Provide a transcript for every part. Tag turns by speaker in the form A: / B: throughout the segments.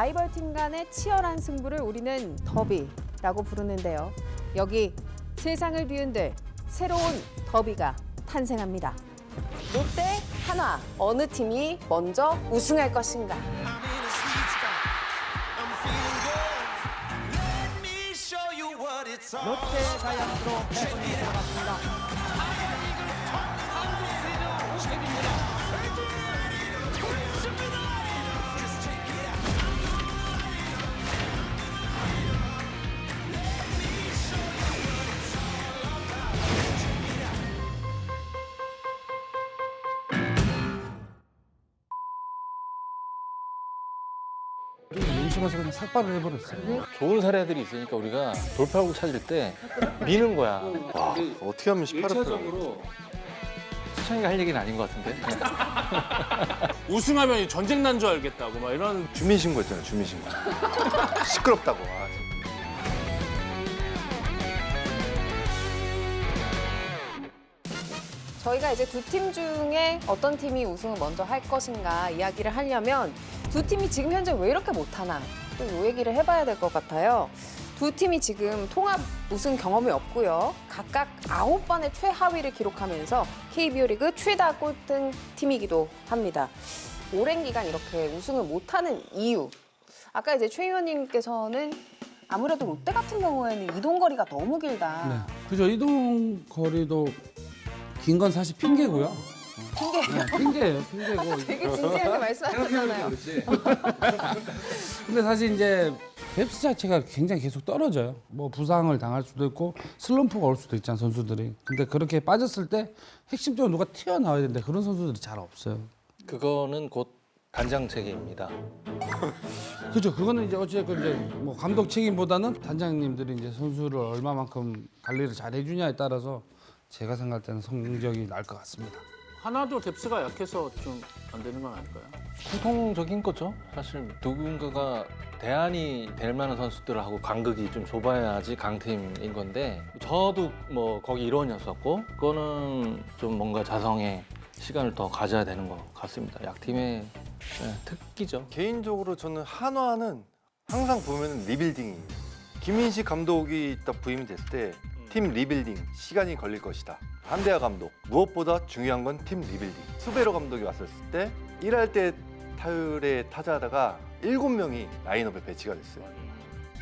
A: 라이벌 팀 간의 치열한 승부를 우리는 더비라고 부르는데요. 여기 세상을 뒤흔들 새로운 더비가 탄생합니다. 롯데, 한화, 어느 팀이 먼저 우승할 것인가?
B: 롯데 자이언츠로 패권이 들어갔습니다.
C: 용심에서 그냥 삭발을 해버렸어요.
D: 좋은 사례들이 있으니까 우리가 돌파구 찾을 때 미는 거야.
E: 와, 어떻게 하면 18회
D: 1차적으로 수창이가 할 얘기는 아닌 것 같은데.
F: 우승하면 전쟁 난 줄 알겠다고 막 이런.
E: 주민신고 했잖아요, 주민신고. 시끄럽다고.
A: 저희가 이제 두 팀 중에 어떤 팀이 우승을 먼저 할 것인가 이야기를 하려면 두 팀이 지금 현재 왜 이렇게 못하나 또 이 얘기를 해봐야 될 것 같아요. 두 팀이 지금 통합 우승 경험이 없고요. 각각 9번의 최하위를 기록하면서 KBO 리그 최다 꼴등 팀이기도 합니다. 오랜 기간 이렇게 우승을 못하는 이유. 아까 이제 최 의원님께서는 아무래도 롯데 같은 경우에는 이동 거리가 너무 길다.
C: 네. 그죠. 이동 거리도 긴 건 사실 핑계고요.
A: 핑계예요.
C: 네, 핑계예요. 핑계고.
A: 되게 진지하게 말씀하셨잖아요.
C: 근데 사실 이제 뎁스 자체가 굉장히 계속 떨어져요. 뭐 부상을 당할 수도 있고 슬럼프가 올 수도 있잖아 선수들이. 근데 그렇게 빠졌을 때 핵심적으로 누가 튀어나와야 되는데 그런 선수들이 잘 없어요.
D: 그거는 곧 단장 책임입니다.
C: 그죠. 그거는 이제 어쨌든 이제 뭐 감독 책임보다는 단장님들이 이제 선수를 얼마만큼 관리를 잘 해주냐에 따라서 제가 생각할 때는 성적이 날 것 같습니다.
F: 하나도 뎁스가 약해서 좀 안 되는 건 아닐까요?
D: 공통적인 거죠. 사실 누군가가 대안이 될 만한 선수들하고 간극이 좀 좁아야지 강팀인 건데 저도 뭐 거기 일원이었었고 그거는 좀 뭔가 자성의 시간을 더 가져야 되는 것 같습니다. 약팀의 특기죠.
E: 개인적으로 저는 한화는 항상 보면 리빌딩이에요. 김인식 감독이 딱 부임이 됐을 때 팀 리빌딩 시간이 걸릴 것이다. 한대하 감독 무엇보다 중요한 건 팀 리빌딩. 수베로 감독이 왔었을 때 1할 때 타율의 타자다가 7명이 라인업에 배치가 됐어요.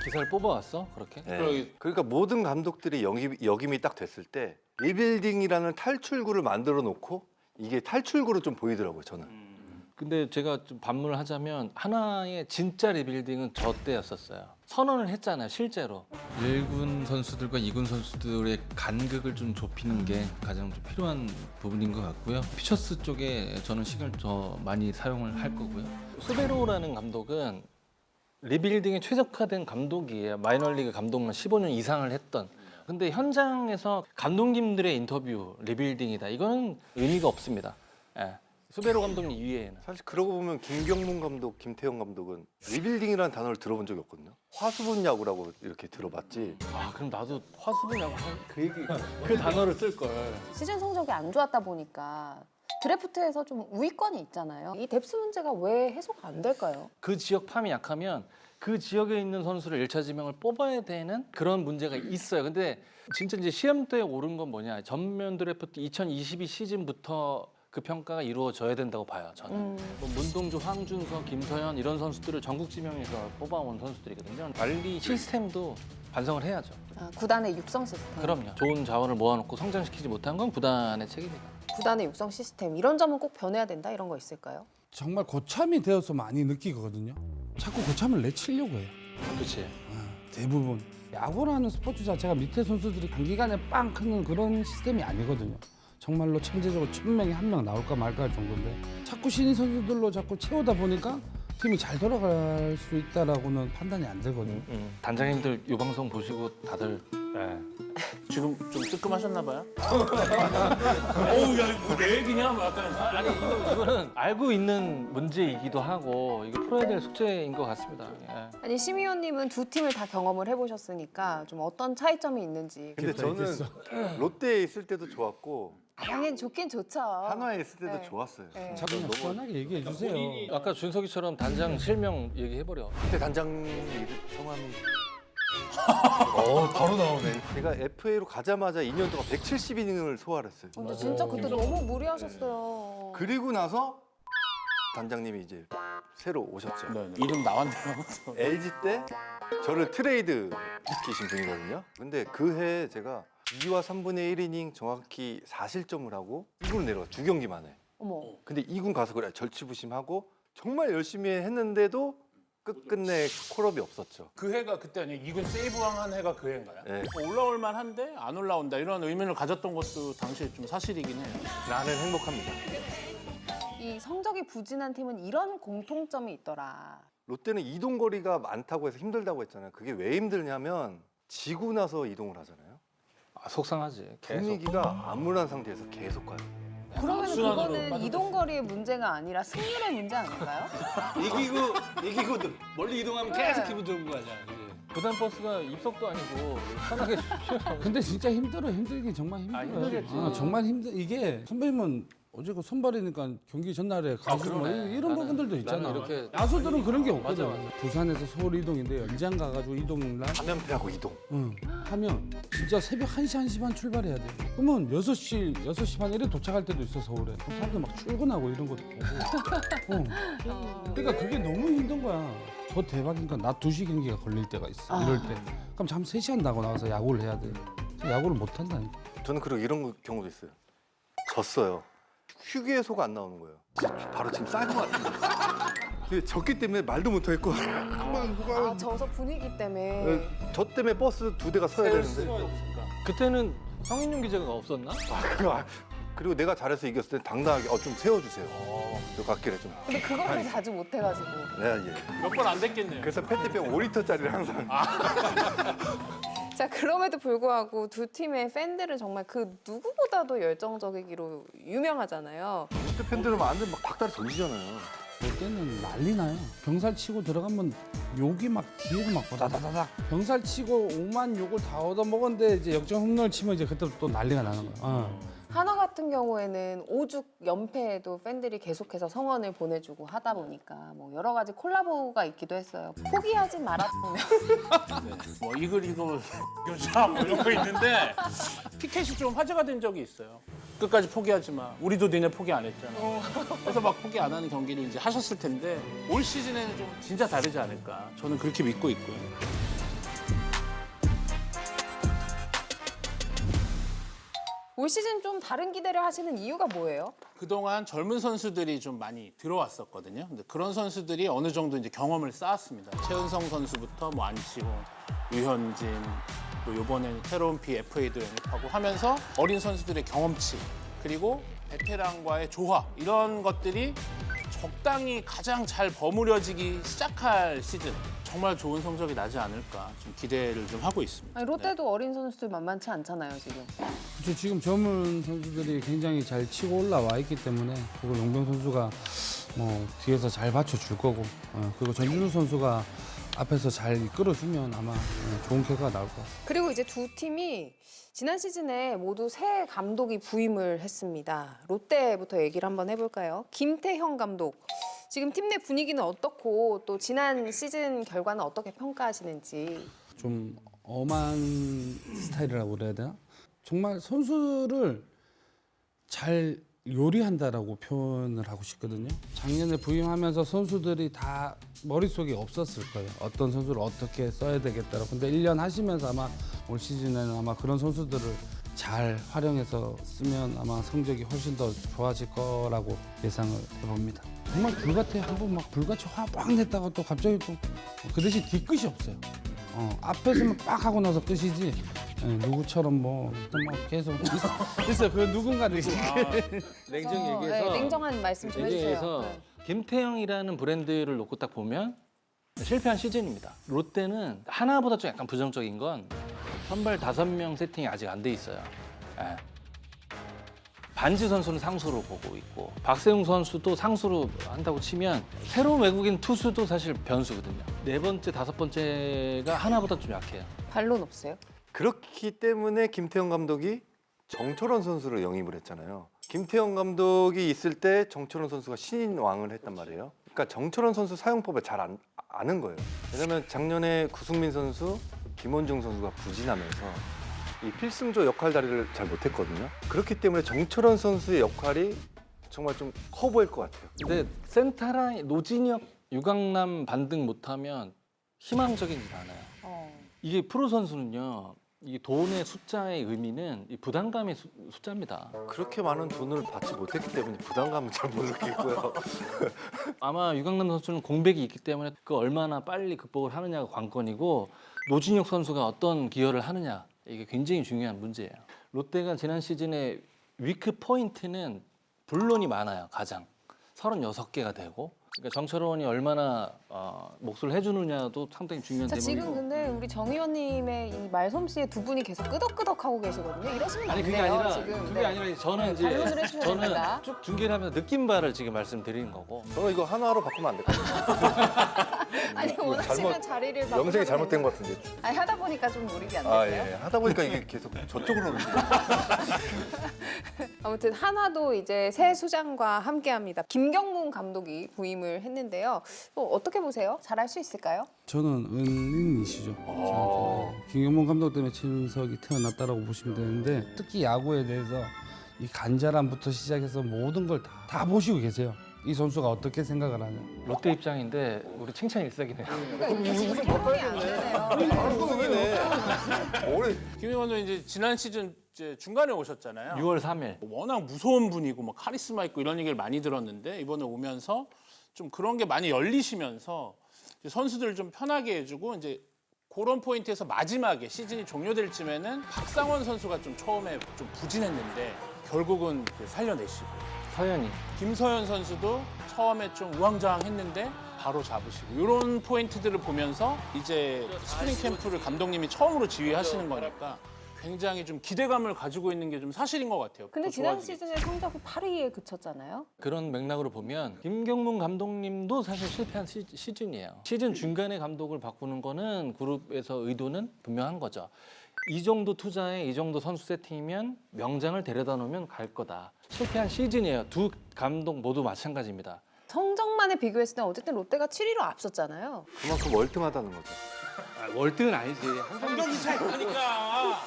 D: 기사를 뽑아왔어? 그렇게?
E: 네. 그러니까 모든 감독들이 역임이 딱 됐을 때 리빌딩이라는 탈출구를 만들어 놓고 이게 탈출구로 좀 보이더라고요, 저는.
D: 근데 제가 좀 반문을 하자면 하나의 진짜 리빌딩은 저 때였었어요. 선언을 했잖아요, 실제로. 1군 선수들과 2군 선수들의 간극을 좀 좁히는 게 가장 좀 필요한 부분인 것 같고요. 피처스 쪽에 저는 시간을 더 많이 사용을 할 거고요. 수베로라는 감독은 리빌딩에 최적화된 감독이에요. 마이너리그 감독만 15년 이상을 했던. 근데 현장에서 감독님들의 인터뷰 리빌딩이다. 이거는 의미가 없습니다. 예. 수베로 감독님 이외에는.
E: 사실 그러고 보면 김경문 감독, 김태형 감독은 리빌딩이라는 단어를 들어본 적이 없거든요. 화수분 야구라고 이렇게 들어봤지.
D: 아 그럼 나도 화수분이라고 그 얘기 그 단어를 쓸 걸.
A: 시즌 성적이 안 좋았다 보니까 드래프트에서 좀 우위권이 있잖아요. 이 뎁스 문제가 왜 해소가 안 될까요?
D: 그 지역 팜이 약하면 그 지역에 있는 선수를 1차 지명을 뽑아야 되는 그런 문제가 있어요. 근데 진짜 이제 시험대에 오른 건 뭐냐? 전면 드래프트 2022 시즌부터 그 평가가 이루어져야 된다고 봐요. 저는. 뭐 문동주, 황준서, 김서현 이런 선수들을 전국 지명에서 뽑아온 선수들이거든요. 관리 시스템도 반성을 해야죠.
A: 아, 구단의 육성 시스템.
D: 그럼요. 좋은 자원을 모아놓고 성장시키지 못한 건 구단의 책임이다.
A: 구단의 육성 시스템 이런 점은 꼭 변해야 된다 이런 거 있을까요?
C: 정말 고참이 되어서 많이 느끼거든요. 자꾸 고참을 내치려고 해요.
D: 그렇지.
C: 대부분. 야구라는 스포츠 자체가 밑에 선수들이 단기간에 빵 크는 그런 시스템이 아니거든요. 정말로 천재적으로 1000명에 1명 나올까 말까 할 정도인데 자꾸 신인 선수들로 자꾸 채우다 보니까 팀이 잘 돌아갈 수 있다라고는 판단이 안 되거든요.
D: 단장님들 이 방송 보시고 다들
F: 지금 좀 뜨끔하셨나 봐요? 어우 야 이거 내 얘기냐? 뭐 약간
D: 아니 이거는 알고 있는 문제이기도 하고 이게 풀어야 될 숙제인 것 같습니다. 예.
A: 아니 심 의원님은 두 팀을 다 경험을 해보셨으니까 좀 어떤 차이점이 있는지.
E: 근데 저는 롯데에 있을 때도 좋았고
A: 당연히 좋긴 좋죠.
E: 한화에 있을 때도
A: 네.
E: 좋았어요.
A: 네.
C: 자, 그냥 시원하게 얘기해 주세요.
D: 아까 준석이처럼 단장 실명 얘기해버려.
E: 그때 단장님 성함이 바로 나오네. 제가 FA로 가자마자 2년 동안 170이닝을 소화를 했어요.
A: 근데 진짜 그때 너무 무리하셨어요.
E: 그리고 나서 단장님이 이제 새로 오셨죠.
F: 네, 네. 이름 나왔네요.
E: LG 때 저를 트레이드 시키신 분이거든요. 근데 그 해에 제가 2와 3분의 1이닝 정확히 4실점을 하고 2군을 내려가 2경기 만에.
A: 어머.
E: 근데 2군 가서 그래 절치부심하고 정말 열심히 했는데도 끝끝내 콜업이 없었죠.
F: 그 해가 그때 아니에요? 2군 세이브왕 한 해가 그 해인가요?
E: 네.
F: 올라올 만한데 안 올라온다 이런 의문을 가졌던 것도 당시에 좀 사실이긴 해요.
E: 나는 행복합니다.
A: 이 성적이 부진한 팀은 이런 공통점이 있더라.
E: 롯데는 이동 거리가 많다고 해서 힘들다고 했잖아요. 그게 왜 힘들냐면 지고 나서 이동을 하잖아요.
D: 아, 속상하지. 계속.
E: 분위기가 암울한 상태에서 계속 가요.
A: 그러면
F: 악순환으로
A: 그거는
F: 빠져들어요.
A: 이동 거리의 문제가 아니라 승률의 문제 아닌가요?
G: 이기고 멀리 이동하면 계속 기분 좋은 거 아니야.
D: 부산 버스가 입석도 아니고 편하게 쉬어.
C: 근데 진짜 힘들긴 정말 힘들어요.
D: 힘들겠지.
C: 정말 이게 선배님은 어제 그 선발이니까 경기 전날에 가시고 뭐
D: 그러네.
C: 이런
D: 나는-
C: 부분들도 있잖아.
D: 나는 이렇게
C: 야수들은 그런 게 없거든.
D: 맞아, 맞아.
C: 부산에서 서울 이동인데 연장 가가지고 이동날
E: 화면패하고 이동.
C: 하면 진짜 새벽 1시, 1시 반 출발해야 돼. 그러면 6시 반 이래 도착할 때도 있어 서울에. 그럼 사람들 막 출근하고 이런 것도 보고. 그러니까 그게 너무 힘든 거야. 더 대박인 건 낮 2시 경기가 걸릴 때가 있어. 이럴 때. 그럼 잠 3시간 나고 나가서 야구를 해야 돼. 야구를 못 한다니까.
E: 저는 그리고 이런 경우도 있어요. 졌어요. 휴게소가 안 나오는 거예요. 바로 지금 쌀 것 같은데. 근데 졌기 때문에 말도 못 하겠고 그만 누가
A: 아, 져서 분위기 때문에.
E: 저 때문에 버스 2대가 서야 되는데.
D: 그때는 성인용 기자가 없었나?
E: 그리고 내가 잘해서 이겼을 때 당당하게 좀 세워주세요. 저 갓길에 좀.
A: 근데 그걸 자주 못 해가지고.
E: 네, 예.
F: 몇 번 안 됐겠네요.
E: 그래서 페트병 5리터짜리를 항상.
A: 자, 그럼에도 불구하고 두 팀의 팬들은 정말 그 누구보다도 열정적이기로 유명하잖아요.
E: 롯데 팬들은 완전 막 닭다리 던지잖아요.
C: 그때는 난리 나요. 병살 치고 들어가면 욕이 막 뒤에서 막 다다다닥. 병살 치고 5만 욕을 다 얻어먹었는데 이제 역전 홈런을 치면 이제 그때 또 난리가 나는 거야.
A: 하나 같은 경우에는 오죽 연패에도 팬들이 계속해서 성원을 보내주고 하다 보니까 뭐 여러 가지 콜라보가 있기도 했어요. 포기하지 말았으면.
F: 뭐 이글 교사 뭐 이런 거 있는데 피켓이 좀 화제가 된 적이 있어요. 끝까지 포기하지 마. 우리도 니네 포기 안 했잖아. 그래서 막 포기 안 하는 경기를 이제 하셨을 텐데 올 시즌에는 좀 진짜 다르지 않을까. 저는 그렇게 믿고 있고요.
A: 올 시즌 좀 다른 기대를 하시는 이유가 뭐예요?
F: 그동안 젊은 선수들이 좀 많이 들어왔었거든요. 근데 그런 선수들이 어느 정도 이제 경험을 쌓았습니다. 최은성 선수부터 뭐 안치홍, 유현진, 또 이번에 새로운 FA도 영입하고 하면서 어린 선수들의 경험치 그리고 베테랑과의 조화 이런 것들이 적당히 가장 잘 버무려지기 시작할 시즌 정말 좋은 성적이 나지 않을까 좀 기대를 좀 하고 있습니다.
A: 아니, 롯데도 어린 선수들 만만치 않잖아요, 지금.
C: 그렇죠. 지금 젊은 선수들이 굉장히 잘 치고 올라와 있기 때문에 그리고 용병 선수가 뭐 뒤에서 잘 받쳐줄 거고 그리고 전준우 선수가 앞에서 잘 이끌어주면 아마 좋은 결과가 나올 것 같아요.
A: 그리고 이제 두 팀이 지난 시즌에 모두 새 감독이 부임을 했습니다. 롯데부터 얘기를 한번 해볼까요? 김태형 감독. 지금 팀 내 분위기는 어떻고 또 지난 시즌 결과는 어떻게 평가하시는지.
C: 좀 엄한 스타일이라고 그래야 되나? 정말 선수를 잘 요리한다라고 표현을 하고 싶거든요. 작년에 부임하면서 선수들이 다 머릿속에 없었을 거예요. 어떤 선수를 어떻게 써야 되겠다라고. 근데 1년 하시면서 아마 올 시즌에는 아마 그런 선수들을 잘 활용해서 쓰면 아마 성적이 훨씬 더 좋아질 거라고 예상을 해봅니다. 정말 불같아요. 한번 막 불같이 화 빡 냈다가 또 갑자기 또 그 대신 뒤끝이 없어요. 앞에서만 빡 하고 나서 끝이지. 누구처럼 뭐 계속 있어. 그 누군가는
D: 냉정 얘기해서
A: 냉정한 말씀 좀 해주세요.
D: 얘기해서
A: 네.
D: 김태형이라는 브랜드를 놓고 딱 보면 실패한 시즌입니다. 롯데는 하나보다 좀 약간 부정적인 건 선발 5명 세팅이 아직 안 돼 있어요. 예. 반지 선수는 상수로 보고 있고 박세웅 선수도 상수로 한다고 치면 새로운 외국인 투수도 사실 변수거든요. 4번째, 5번째가 하나보다 좀 약해요.
A: 반론 없어요?
E: 그렇기 때문에 김태형 감독이 정철원 선수를 영입을 했잖아요. 김태형 감독이 있을 때 정철원 선수가 신인왕을 했단 말이에요. 그러니까 정철원 선수 사용법을 잘 아는 거예요. 왜냐면 작년에 구승민 선수, 김원중 선수가 부진하면서 이 필승조 역할다리를 잘 못했거든요. 그렇기 때문에 정철원 선수의 역할이 정말 좀 커 보일 것 같아요.
D: 근데 센터라인 노진혁, 유강남 반등 못하면 희망적이지 않아요. 이게 프로 선수는요. 이 돈의 숫자의 의미는 이 부담감의 숫자입니다.
E: 그렇게 많은 돈을 받지 못했기 때문에 부담감은 잘 못 느끼고요.
D: 아마 유강남 선수는 공백이 있기 때문에 그 얼마나 빨리 극복을 하느냐가 관건이고 노진혁 선수가 어떤 기여를 하느냐 이게 굉장히 중요한 문제예요. 롯데가 지난 시즌에 위크 포인트는 본론이 많아요. 가장 36개가 되고 그러니까 정철원이 얼마나 몫을 해주느냐도 상당히 중요한
A: 자, 지금
D: 대목이고
A: 근데 우리 정 의원님의 이 말솜씨에 두 분이 계속 끄덕끄덕하고 계시거든요. 이러시면 안
D: 아니 그게
A: 돼요.
D: 아니라
A: 지금.
D: 그게
A: 네.
D: 아니라 저는 이제
A: 반론을 해주셔야
D: 저는
A: 됩니다.
D: 쭉 중계를 하면서 느낀 바를 지금 말씀드리는 거고
E: 저는 이거 하나로 바꾸면 안 될까요?
A: 아니 원하시면 자리를 바꾸셔도
E: 영생이 잘못된
A: 됩니다.
E: 것 같은데.
A: 아니 하다 보니까 좀 무리가 안
E: 아,
A: 되세요?
E: 예. 하다 보니까 이게 계속 저쪽으로 움직여요.
A: 아무튼 하나도 이제 새 수장과 함께합니다. 김경문 감독이 부임을 했는데요. 어떻게 보세요? 잘할 수 있을까요?
C: 저는 은인이시죠. 저한테는. 김경문 감독 때문에 최윤석이 태어났다라고 보시면 되는데 특히 야구에 대해서 이 간절함부터 시작해서 모든 걸 다 보시고 계세요. 이 선수가 어떻게 생각을 하냐.
D: 롯데 입장인데 우리 칭찬 일색이네요.
A: 그러니까 이게 지금 해결이 안 되네요.
E: 올해
F: 김 의원도 이제 지난 시즌 이제 중간에 오셨잖아요.
D: 6월 3일.
F: 워낙 무서운 분이고 뭐 카리스마 있고 이런 얘기를 많이 들었는데 이번에 오면서 좀 그런 게 많이 열리시면서 이제 선수들을 좀 편하게 해주고 이제 그런 포인트에서 마지막에 시즌이 종료될 쯤에는 박상원 선수가 좀 처음에 좀 부진했는데 결국은 이제 살려내시고
D: 서현이.
F: 김서현 선수도 처음에 좀 우왕좌왕했는데 바로 잡으시고 이런 포인트들을 보면서 이제 스프링 캠프를 감독님이 처음으로 지휘하시는 거니까 굉장히 좀 기대감을 가지고 있는 게 좀 사실인 것 같아요.
A: 근데
F: 더
A: 지난
F: 좋아지겠죠.
A: 시즌에 성적이 8위에 그쳤잖아요.
D: 그런 맥락으로 보면 김경문 감독님도 사실 실패한 시즌이에요. 시즌 중간에 감독을 바꾸는 거는 그룹에서 의도는 분명한 거죠. 이 정도 투자에 이 정도 선수 세팅이면 명장을 데려다 놓으면 갈 거다. 실패한 시즌이에요. 두 감독 모두 마찬가지입니다.
A: 성적만에 비교했을 때 어쨌든 롯데가 7위로 앞섰잖아요.
E: 그만큼 월등하다는 거죠.
D: 월등은 아니지.
G: 경기 차이 나니까.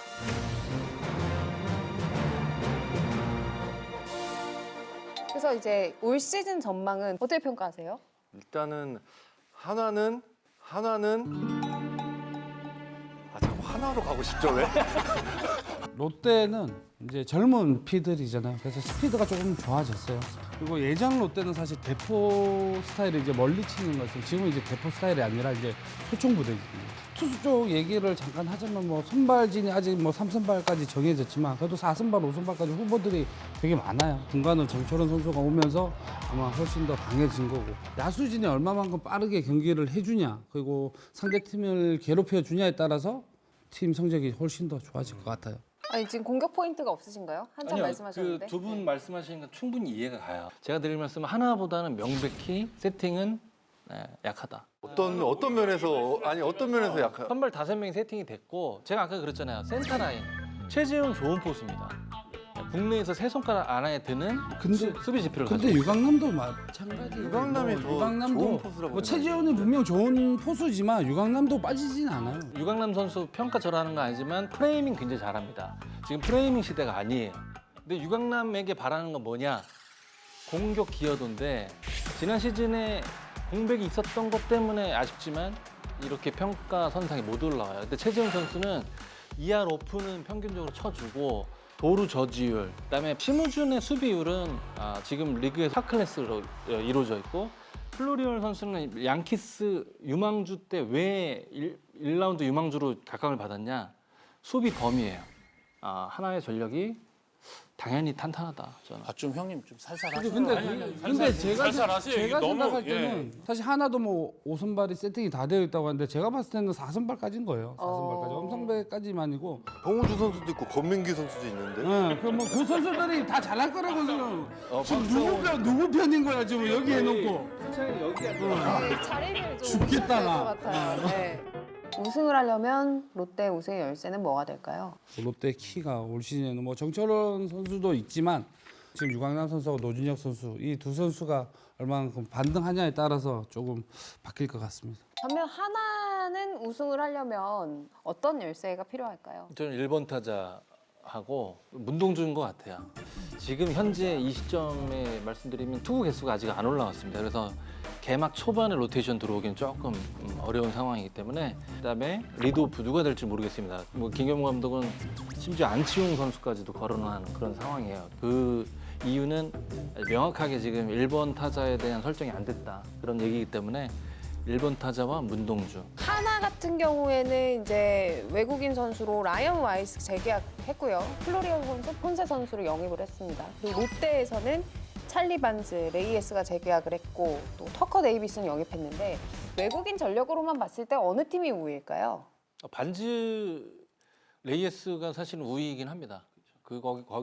A: 그래서 이제 올 시즌 전망은 어떻게 평가하세요?
E: 일단은 하나는 자꾸 하나로 가고 싶죠 왜?
C: 롯데는 이제 젊은 피들이잖아요. 그래서 스피드가 조금 좋아졌어요. 그리고 예전 롯데는 사실 대포 스타일을 이제 멀리 치는 것은 지금은 이제 대포 스타일이 아니라 이제 소총부대입니다. 투수 쪽 얘기를 잠깐 하자면 뭐 선발진이 아직 뭐 3선발까지 정해졌지만 그래도 4선발, 5선발까지 후보들이 되게 많아요. 중간은 정철원 선수가 오면서 아마 훨씬 더 강해진 거고 야수진이 얼마만큼 빠르게 경기를 해주냐 그리고 상대팀을 괴롭혀 주냐에 따라서 팀 성적이 훨씬 더 좋아질 것 같아요.
A: 아니 지금 공격 포인트가 없으신가요? 한참 말씀하셨는데.
D: 그 두 분 말씀하시는 건 충분히 이해가 가요. 제가 드릴 말씀은 하나보다는 명백히 세팅은 약하다.
E: 어떤 면에서 약간
D: 선발 5명이 세팅이 됐고 제가 아까 그랬잖아요. 센터 라인. 최재훈 좋은 포수입니다. 국내에서 세 손가락 안에 드는
C: 근데-
D: 수비 지표를
C: 근데
D: 가지고
C: 유강남도 마찬가지.
E: 유강남이 더 좋은 포수라고
C: 뭐 최지훈이 분명 좋은 포수지만 유강남도 빠지진 않아요.
D: 유강남 선수 평가절하는 건 아니지만 프레이밍 굉장히 잘합니다. 지금 프레이밍 시대가 아니에요. 근데 유강남에게 바라는 건 뭐냐? 공격 기여도인데 지난 시즌에 공백이 있었던 것 때문에 아쉽지만 이렇게 평가 선상에 못 올라와요. 근데 최재훈 선수는 2할 오프는 평균적으로 쳐주고 도루 저지율, 그다음에 심우준의 수비율은 지금 리그의 탑 클래스로 이루어져 있고 플로리올 선수는 양키스 유망주 때 왜 1라운드 유망주로 각광을 받았냐? 수비 범위예요. 하나의 전력이 당연히 탄탄하다. 저는.
F: 좀 형님 좀 살살하세요.
C: 근데 제가
F: 살살하세요. 이게
C: 제가
F: 너무,
C: 생각할 때는 사실 하나도 뭐 5선발이 세팅이 다 되어 있다고 하는데 제가 봤을 때는 4선발까지인 거예요. 4선발까지. 엄성배까지만이고.
E: 홍우주 선수도 있고 권민기 선수도 있는데
C: 그 선수들이 다 잘할 거라고 지금 누구 편인 거야 지금 여기 해놓고.
A: 그 자리를 좀
C: 죽겠다,
A: 오셔야
C: 나.
A: 될것 같아요. 네. 우승을 하려면 롯데 우승의 열쇠는 뭐가 될까요?
C: 롯데 키가 올 시즌에는 뭐 정철원 선수도 있지만 지금 유광남 선수하고 노준혁 선수 이 두 선수가 얼마만큼 반등하냐에 따라서 조금 바뀔 것 같습니다.
A: 반면 하나는 우승을 하려면 어떤 열쇠가 필요할까요?
D: 저는 1번 타자하고 문동주인 것 같아요. 지금 현재 이 시점에 말씀드리면 투구 개수가 아직 안 올라왔습니다. 그래서 개막 초반에 로테이션 들어오기는 조금 어려운 상황이기 때문에 그다음에 리드오프 누가 될지 모르겠습니다. 뭐 김경문 감독은 심지어 안치홍 선수까지도 거론한 그런 상황이에요. 그 이유는 명확하게 지금 1번 타자에 대한 설정이 안 됐다 그런 얘기이기 때문에 1번 타자와 문동주.
A: 하나 같은 경우에는 이제 외국인 선수로 라이언 와이스 재계약했고요. 플로리오 선수, 폰세 선수를 영입을 했습니다. 그리고 롯데에서는 찰리 반즈, 레이에스가 재계약을 했고 또 터커 데이비스는 영입했는데 외국인 전력으로만 봤을 때 어느 팀이 우위일까요?
D: 반즈 레이에스가 사실은 우위이긴 합니다.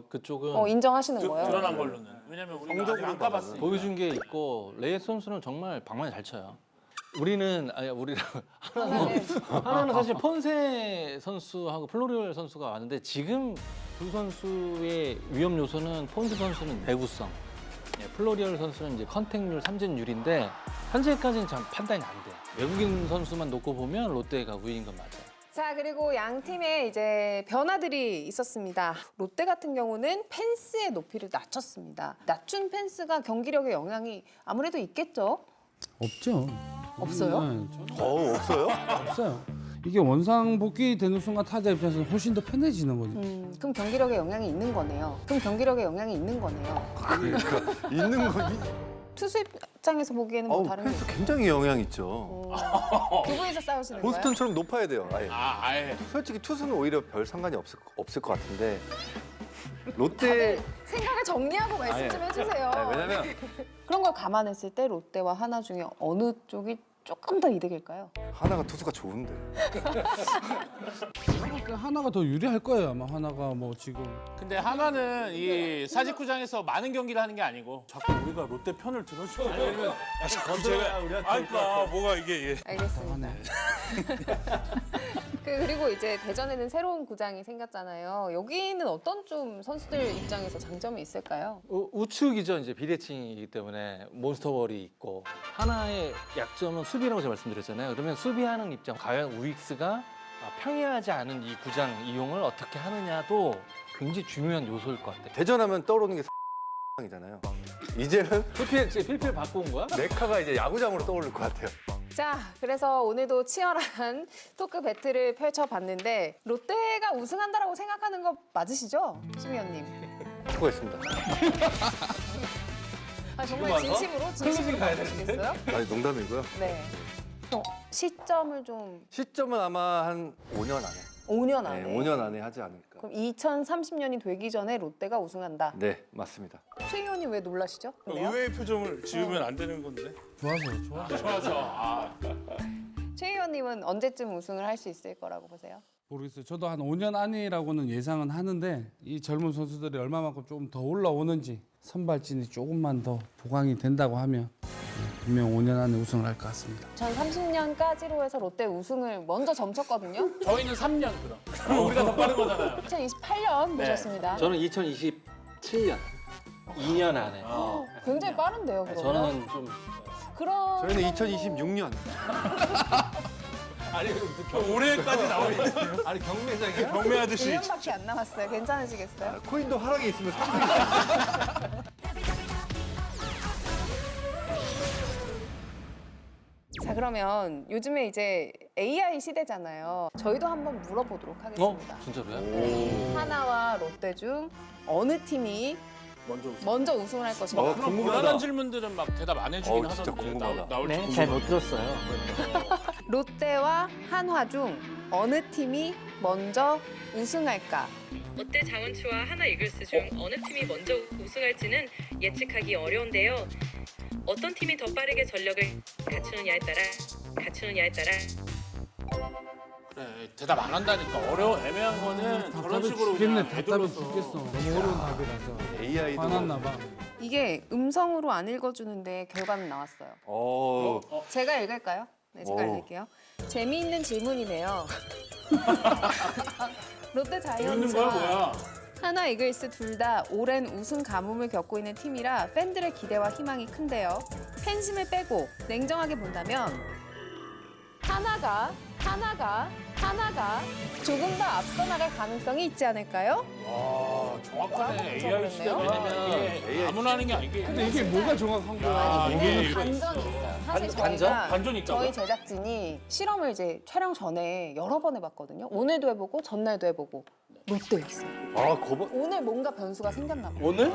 D: 그쪽은
A: 인정하시는 거예요?
F: 드러난 걸로는. 왜냐면 우리가 아직 안 가봤으니까.
D: 보여준 게 있고 레이에스 선수는 정말 방망이 잘 쳐요. 우리는 하나는 사실 폰세 선수하고 플로리올 선수가 왔는데 지금 두 선수의 위험 요소는 폰세 선수는 배구성, 플로리올 선수는 이제 컨택률, 삼진율인데 현재까지는 참 판단이 안 돼요. 외국인 선수만 놓고 보면 롯데가 우위인 건 맞아요.
A: 자, 그리고 양 팀의 이제 변화들이 있었습니다. 롯데 같은 경우는 펜스의 높이를 낮췄습니다. 낮춘 펜스가 경기력에 영향이 아무래도 있겠죠?
C: 없죠.
A: 없어요?
C: 네,
E: 없어요?
C: 없어요. 이게 원상 복귀되는 순간 타자 입장에서는 훨씬 더 편해지는 거죠.
A: 그럼 경기력에 영향이 있는 거네요.
E: 있는 거니?
A: 투수 입장에서 보기에는 뭐 다른 게
E: 펜스 굉장히 영향 있죠.
A: 두 분이서 싸우시는 거예요?
E: 보스턴처럼 높아야 돼요. 아예.
F: 아예.
E: 솔직히 투수는 오히려 별 상관이 없을 것 같은데 롯데
A: 생각을 정리하고 말씀 좀 해주세요.
E: 왜냐면
A: 그런 걸 감안했을 때 롯데와 하나 중에 어느 쪽이 조금 더 이득일까요?
E: 하나가 투수가 좋은데.
C: 하나가 더 유리할 거예요. 아마 하나가 뭐 지금
F: 근데 하나는 이 사직구장에서 많은 경기를 하는 게 아니고 자꾸 우리가 롯데 편을 들어줘야 되면 제가 아까 뭐가 이게
A: 알겠습니다. 그리고 이제 대전에는 새로운 구장이 생겼잖아요. 여기는 어떤 좀 선수들 입장에서 장점이 있을까요?
D: 우측이죠. 이제 비대칭이기 때문에 몬스터볼이 있고 하나의 약점은 수비라고 제가 말씀드렸잖아요. 그러면 수비하는 입장, 과연 우익스가 평이하지 않은 이 구장 이용을 어떻게 하느냐도 굉장히 중요한 요소일 것 같아요.
E: 대전하면 떠오르는 게 이잖아요. 이제는
D: 필필 바꾼 거야?
E: 메카가 이제 야구장으로 떠오를 것 같아요.
A: 자, 그래서 오늘도 치열한 토크 배틀을 펼쳐봤는데 롯데가 우승한다라고 생각하는 거 맞으시죠? 심의원님.
E: 수고했습니다.
A: 정말 진심으로 말해주시겠어요?
E: 아니 농담이고요.
A: 네. 시점을 좀
E: 시점은 아마 한 5년 안에.
A: 5년 안에.
E: 네, 5년 안에 하지 않을까.
A: 그럼 2030년이 되기 전에 롯데가 우승한다.
E: 네, 맞습니다.
A: 최 의원님 왜 놀라시죠? 근데요?
F: 의외의 표정을 지으면 안 되는 건데. 좋아서.
A: 최 의원님은 언제쯤 우승을 할 수 있을 거라고 보세요?
C: 모르겠어요. 저도 한 5년 안이라고는 예상은 하는데 이 젊은 선수들이 얼마만큼 좀 더 올라오는지 선발진이 조금만 더 보강이 된다고 하면 분명 5년 안에 우승을 할 것 같습니다.
A: 2030년까지로 해서 롯데 우승을 먼저 점쳤거든요.
F: 저희는 3년 그럼. 우리가 더 빠른 거잖아요.
A: 2028년 보셨습니다.
D: 저는 2027년 2년 안에.
A: 굉장히 빠른데요, 그러면.
D: 저는 좀
A: 그럼
E: 저희는 2026년.
F: 올해까지 나오니
D: 아니 경매장이야?
F: 경매 아저씨.
A: 1년밖에 안 남았어요. 괜찮으시겠어요?
E: 코인도 하락에 있으면
A: 자, 그러면 요즘에 이제 AI 시대잖아요. 저희도 한번 물어보도록 하겠습니다.
D: 진짜로요?
A: 하나와 롯데 중 어느 팀이 먼저 우승을 할 것인가?
F: 그런 무난한 질문들은 막 대답 안 해주긴
E: 진짜
F: 하던데.
E: 궁금하다.
F: 나올지
D: 네, 잘 못 들었어요.
A: 롯데와 한화 중 어느 팀이 먼저 우승할까?
H: 롯데 자원추와 하나 이글스 중 어느 팀이 먼저 우승할지는 예측하기 어려운데요. 어떤 팀이 더 빠르게 전력을 갖추느냐에 따라
F: 그래, 대답 안 한다니까 애매한 거는 저런 식으로
C: 죽겠네.
F: 그냥
C: 답답해
F: 애들로서.
C: 죽겠어. 너무 어려운 답이라서
E: AI도
C: 화났나 봐.
A: 이게 음성으로 안 읽어주는데 결과는 나왔어요.
E: 어.
A: 제가 읽을까요? 네, 제가
E: 오.
A: 알릴게요. 재미있는 질문이네요. 롯데
F: 재밌는 거야
A: 자이언츠와
F: 뭐야?
A: 하나 이글스 둘 다 오랜 우승 가뭄을 겪고 있는 팀이라 팬들의 기대와 희망이 큰데요. 팬심을 빼고 냉정하게 본다면 하나가 조금 더 앞서 나갈 가능성이 있지 않을까요?
F: 와 정확하네. AI
A: 그랬네요.
F: 시대면 이게 아무나 하는 게 아니게.
C: 근데 이게 뭐가 정확한 거야?
F: 아,
A: 이게
F: 이게
A: 반전이 있어요. 사실
D: 반전?
A: 저희가
F: 반전이 있다고요?
A: 저희 제작진이 실험을 이제 촬영 전에 여러 번 해봤거든요. 오늘도 해보고 전날도 해보고 롯데였어요.
E: 아, 거봐.
A: 오늘 뭔가 변수가 생겼나 봐요.
G: 오늘?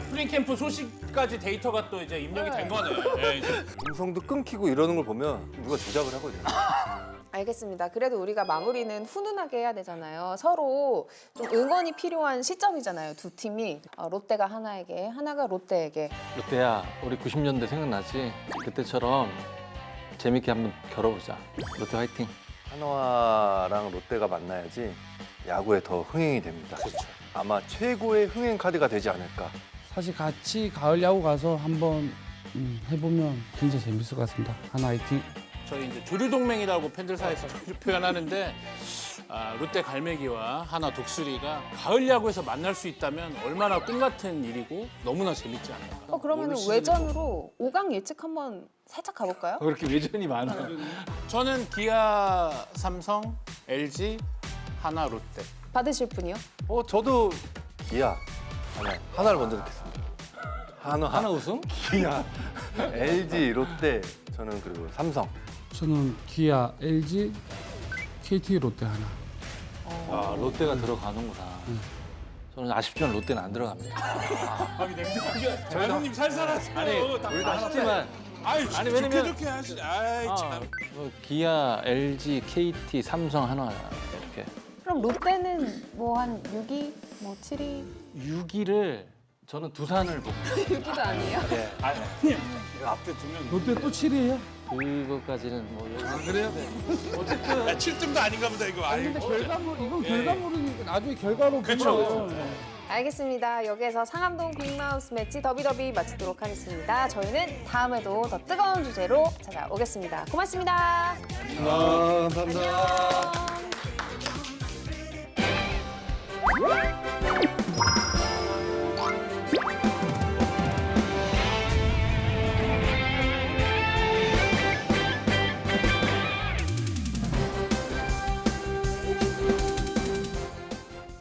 F: 스프링 캠프 소식까지 데이터가 또 이제 입력이 된 거네. 예, 이제.
E: 음성도 끊기고 이러는 걸 보면 누가 조작을 하거든요.
A: 알겠습니다. 그래도 우리가 마무리는 훈훈하게 해야 되잖아요. 서로 좀 응원이 필요한 시점이잖아요. 두 팀이 롯데가 하나에게, 하나가 롯데에게.
D: 롯데야, 우리 90년대 생각나지? 그때처럼 재밌게 한번 겨뤄보자. 롯데 화이팅.
E: 한화랑 롯데가 만나야지 야구에 더 흥행이 됩니다. 아마 최고의 흥행 카드가 되지 않을까.
C: 사실 같이 가을 야구 가서 한번 해보면 굉장히 재밌을 것 같습니다. 하나 화이팅.
F: 저희 이제 조류 동맹이라고 팬들 사이에서 표현하는데 롯데 갈매기와 하나 독수리가 가을 야구에서 만날 수 있다면 얼마나 꿈 같은 일이고 너무나 재밌지 않을까.
A: 그러면
F: 올 시즌에
A: 외전으로 5강 예측 한번 살짝 가볼까요?
D: 그렇게 외전이 많아.
F: 저는 기아, 삼성, LG, 하나, 롯데.
A: 받으실 분이요?
E: 저도 기아. 하나를 먼저 넣겠습니다.
D: 하나 우승?
E: 기아, LG, 롯데, 저는 그리고 삼성.
C: 저는 기아, LG, KT, 롯데 하나.
D: 아, 롯데가 들어가는구나. 저는 아쉽지만 롯데는 안 들어갑니다.
F: 아니 냉정하게 장훈님 살살하세요.
D: 아니, 우리도 아쉽지만
F: 아유,
D: 아니, 왜냐면-
F: 좋게 하시네. 아이 참.
D: 기아, LG, KT, 삼성 하나 이렇게.
A: 그럼 롯데는 뭐 한 6위, 뭐 7위,
D: 6위를 저는 두산을 보고
A: 6위도 아니에요?
F: 아니 앞에 두 명.
C: 롯데 또 7위예요?
D: 그것까지는 뭐
C: 그래요?
D: 어쨌든
F: 7등도 아닌가 보다 이거.
C: 근데 이건 결과물이니까 나중에 결과로
F: 그쵸,
C: 보면.
A: 알겠습니다. 여기에서 상암동 빅마우스 매치 더비더비 마치도록 하겠습니다. 저희는 다음에도 더 뜨거운 주제로 찾아오겠습니다. 고맙습니다.
E: 감사합니다.
A: 안녕.